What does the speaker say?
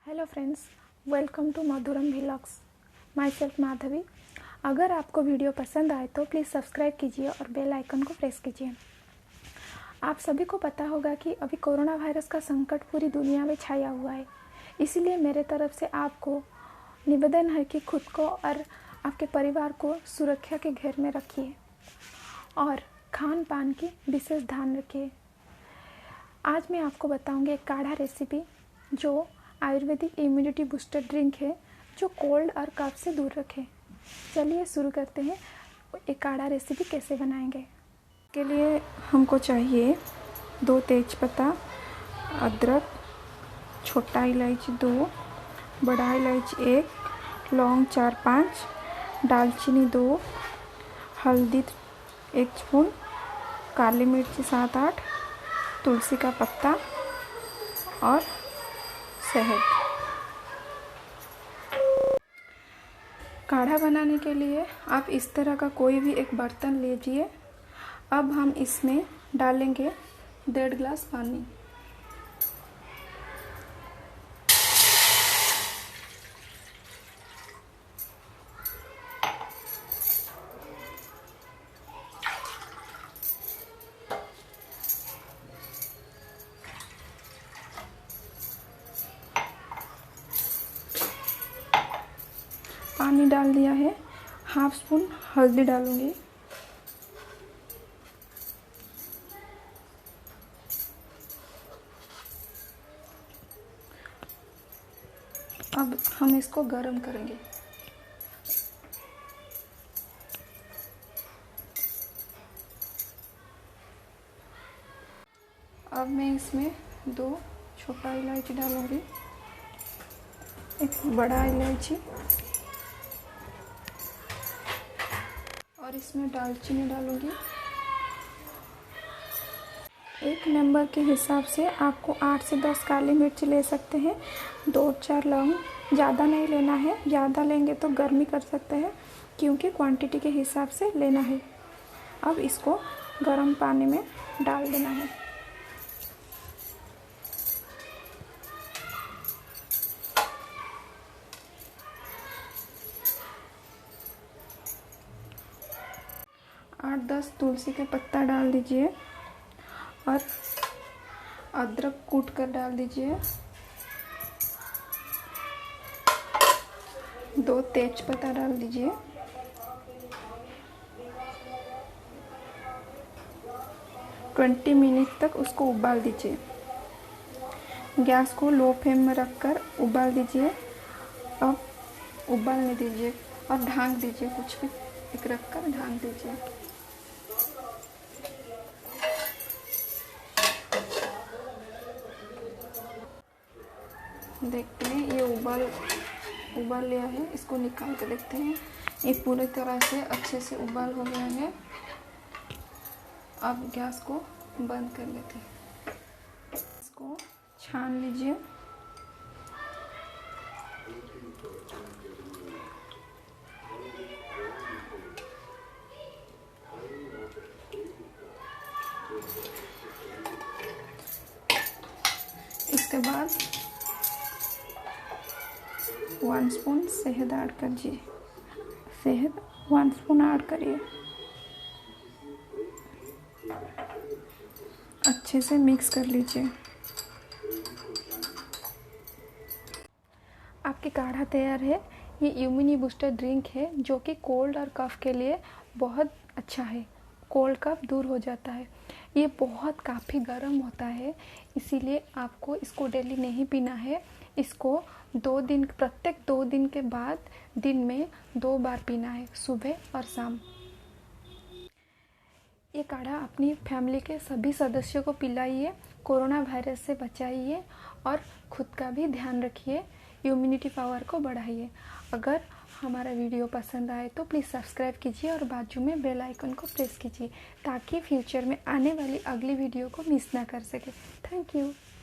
Hello friends, welcome to Madhuram vlogs. My self Madhavi. अगर आपको video पसंद आए तो प्लीज़ सब्सक्राइब कीजिए और बेल आइकन को प्रेस कीजिए। आप सभी को पता होगा कि अभी कोरोना वायरस का संकट पूरी दुनिया में छाया हुआ है। इसीलिए मेरे तरफ से आपको निवेदन है कि खुद को और आपके परिवार को सुरक्षा के घेर में रखिए और खान पान की विशेष ध्यान रखिए। आज मैं आपको बताऊंगी एक काढ़ा रेसिपी जो आयुर्वेदिक इम्यूनिटी बूस्टर ड्रिंक है, जो कोल्ड और कफ से दूर रखे। चलिए शुरू करते हैं। एक काढ़ा रेसिपी कैसे बनाएंगे। के लिए हमको चाहिए 2 तेज़पत्ता, अदरक, छोटा इलायची 2, बड़ा इलायची 1, लौंग 4-5, दालचीनी 2, हल्दी 1 स्पून, काली मिर्ची 7-8, तुलसी का पत्ता और शहद। काढ़ा बनाने के लिए आप इस तरह का कोई भी एक बर्तन लीजिए। अब हम इसमें डालेंगे 1.5 गिलास पानी। पानी डाल दिया है। 1/2 स्पून हल्दी डालूंगी। अब हम इसको गरम करेंगे। अब मैं इसमें 2 छोटा इलायची डालूंगी, 1 बड़ा इलायची और इसमें दालचीनी डालूंगी। 1 मेंबर के हिसाब से आपको 8 से 10 काली मिर्च ले सकते हैं। 2-4 लौंग, ज़्यादा नहीं लेना है। ज़्यादा लेंगे तो गर्मी कर सकते हैं, क्योंकि क्वांटिटी के हिसाब से लेना है। अब इसको गर्म पानी में डाल देना है। आठ 10 तुलसी के पत्ता डाल दीजिए और अदरक कूट कर डाल दीजिए। 2 तेज़पत्ता डाल दीजिए। ट्वेंटी मिनट तक उसको उबाल दीजिए। गैस को लो फ्लेम में रखकर उबाल दीजिए। अब उबालने दीजिए और ढाँक दीजिए। कुछ भी एक रखकर ढाँक दीजिए। देखते हैं ये उबाल लिया है। इसको निकाल के देखते हैं। ये पूरी तरह से अच्छे से उबाल हो गया है। अब गैस को बंद कर लेते हैं। इसको छान लीजिए। इसके बाद 1 स्पून शहद ऐड करिए। शहद 1 स्पून ऐड करिए। अच्छे से मिक्स कर लीजिए। आपकी काढ़ा तैयार है। ये इम्यूनिटी बूस्टर ड्रिंक है, जो कि कोल्ड और कफ के लिए बहुत अच्छा है। कोल्ड कफ दूर हो जाता है। ये काफ़ी गर्म होता है, इसीलिए आपको इसको डेली नहीं पीना है। इसको प्रत्येक 2 दिन के बाद दिन में 2 बार पीना है, सुबह और शाम। ये काढ़ा अपनी फैमिली के सभी सदस्यों को पिलाइए। कोरोना वायरस से बचाइए और खुद का भी ध्यान रखिए। इम्यूनिटी पावर को बढ़ाइए। अगर हमारा वीडियो पसंद आए तो प्लीज़ सब्सक्राइब कीजिए और बाजू में बेल आइकन को प्रेस कीजिए, ताकि फ्यूचर में आने वाली अगली वीडियो को मिस ना कर सके। Thank you.